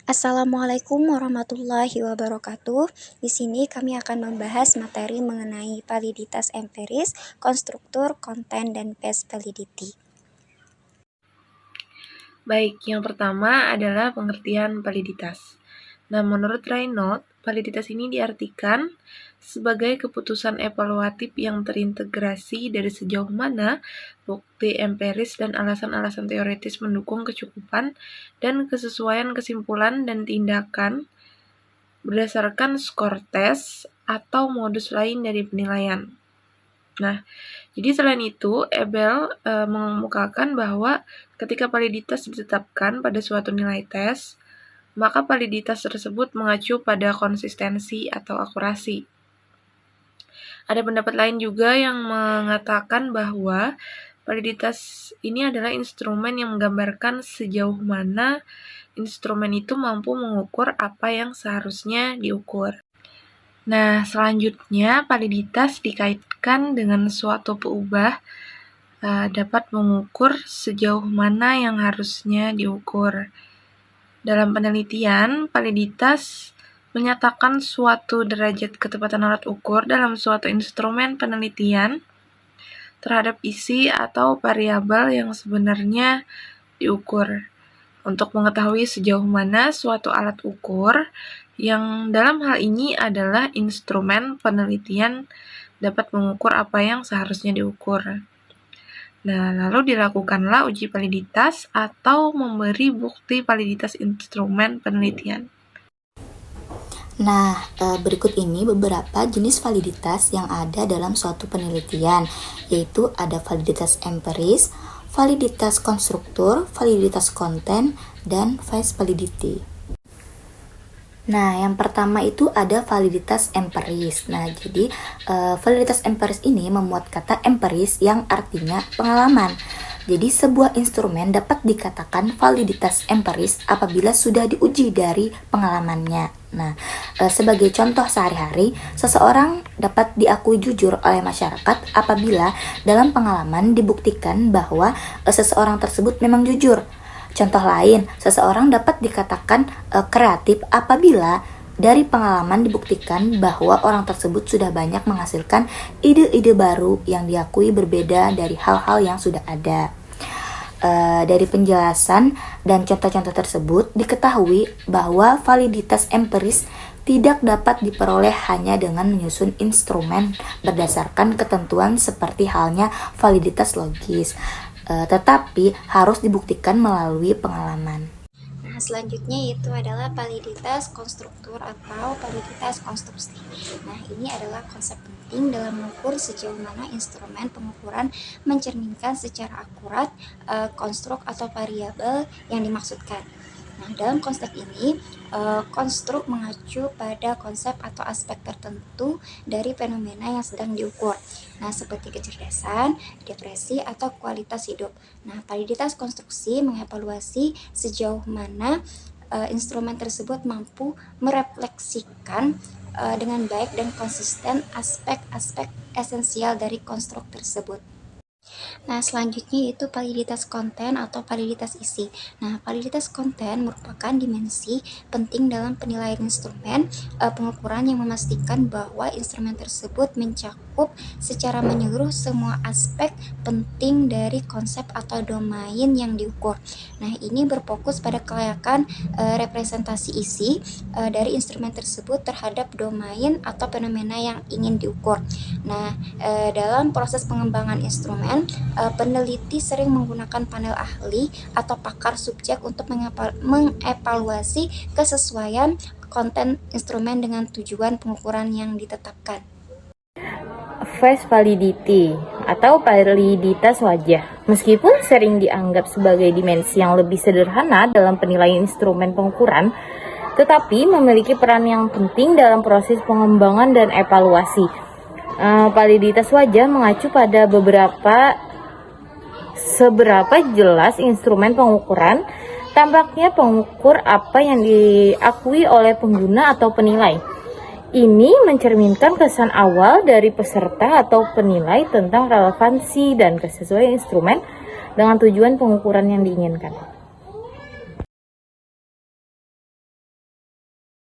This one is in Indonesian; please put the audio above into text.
Assalamualaikum warahmatullahi wabarakatuh. Di sini kami akan membahas materi mengenai validitas empiris, konstruktur, konten, dan phase validity. Baik, yang pertama adalah pengertian validitas. Nah, menurut Reynolds, validitas ini diartikan sebagai keputusan evaluatif yang terintegrasi dari sejauh mana bukti empiris dan alasan-alasan teoritis mendukung kecukupan dan kesesuaian kesimpulan dan tindakan berdasarkan skor tes atau modus lain dari penilaian. Nah, jadi selain itu, Ebel mengemukakan bahwa ketika validitas ditetapkan pada suatu nilai tes, maka validitas tersebut mengacu pada konsistensi atau akurasi. Ada pendapat lain juga yang mengatakan bahwa validitas ini adalah instrumen yang menggambarkan sejauh mana instrumen itu mampu mengukur apa yang seharusnya diukur. Nah, selanjutnya validitas dikaitkan dengan suatu peubah dapat mengukur sejauh mana yang harusnya diukur. Dalam penelitian, validitas menyatakan suatu derajat ketepatan alat ukur dalam suatu instrumen penelitian terhadap isi atau variabel yang sebenarnya diukur. Untuk mengetahui sejauh mana suatu alat ukur, yang dalam hal ini adalah instrumen penelitian dapat mengukur apa yang seharusnya diukur. Nah, lalu dilakukanlah uji validitas atau memberi bukti validitas instrumen penelitian. Nah, berikut ini beberapa jenis validitas yang ada dalam suatu penelitian, yaitu ada validitas empiris, validitas konstruktur, validitas konten, dan phase validity. Nah, yang pertama itu ada validitas empiris. Nah, jadi validitas empiris ini memuat kata empiris yang artinya pengalaman. Jadi sebuah instrumen dapat dikatakan validitas empiris apabila sudah diuji dari pengalamannya. Nah, sebagai contoh sehari-hari, seseorang dapat diakui jujur oleh masyarakat apabila dalam pengalaman dibuktikan bahwa seseorang tersebut memang jujur. Contoh lain, seseorang dapat dikatakan kreatif apabila dari pengalaman dibuktikan bahwa orang tersebut sudah banyak menghasilkan ide-ide baru yang diakui berbeda dari hal-hal yang sudah ada. Dari penjelasan dan contoh-contoh tersebut diketahui bahwa validitas empiris tidak dapat diperoleh hanya dengan menyusun instrumen berdasarkan ketentuan seperti halnya validitas logis, tetapi harus dibuktikan melalui pengalaman. Nah, selanjutnya itu adalah validitas konstruktur atau validitas konstruksi. Nah, ini adalah konsep penting dalam mengukur sejauh mana instrumen pengukuran mencerminkan secara akurat konstruk atau variabel yang dimaksudkan. Nah, dalam konsep ini, konstruk mengacu pada konsep atau aspek tertentu dari fenomena yang sedang diukur. Nah, seperti kecerdasan, depresi, atau kualitas hidup. Nah, validitas konstruksi mengevaluasi sejauh mana instrumen tersebut mampu merefleksikan dengan baik dan konsisten aspek-aspek esensial dari konstruk tersebut. Nah, selanjutnya yaitu validitas konten atau validitas isi. Nah, validitas konten merupakan dimensi penting dalam penilaian instrumen pengukuran yang memastikan bahwa instrumen tersebut mencakup secara menyeluruh semua aspek penting dari konsep atau domain yang diukur. Nah, ini berfokus pada kelayakan representasi isi dari instrumen tersebut terhadap domain atau fenomena yang ingin diukur. Nah, dalam proses pengembangan instrumen, peneliti sering menggunakan panel ahli atau pakar subjek untuk mengevaluasi kesesuaian konten instrumen dengan tujuan pengukuran yang ditetapkan. Phase validity atau validitas wajah. Meskipun sering dianggap sebagai dimensi yang lebih sederhana dalam penilaian instrumen pengukuran, tetapi memiliki peran yang penting dalam proses pengembangan dan evaluasi. Validitas wajah mengacu pada seberapa jelas instrumen pengukuran tampaknya pengukur apa yang diakui oleh pengguna atau penilai. Ini mencerminkan kesan awal dari peserta atau penilai tentang relevansi dan kesesuaian instrumen dengan tujuan pengukuran yang diinginkan.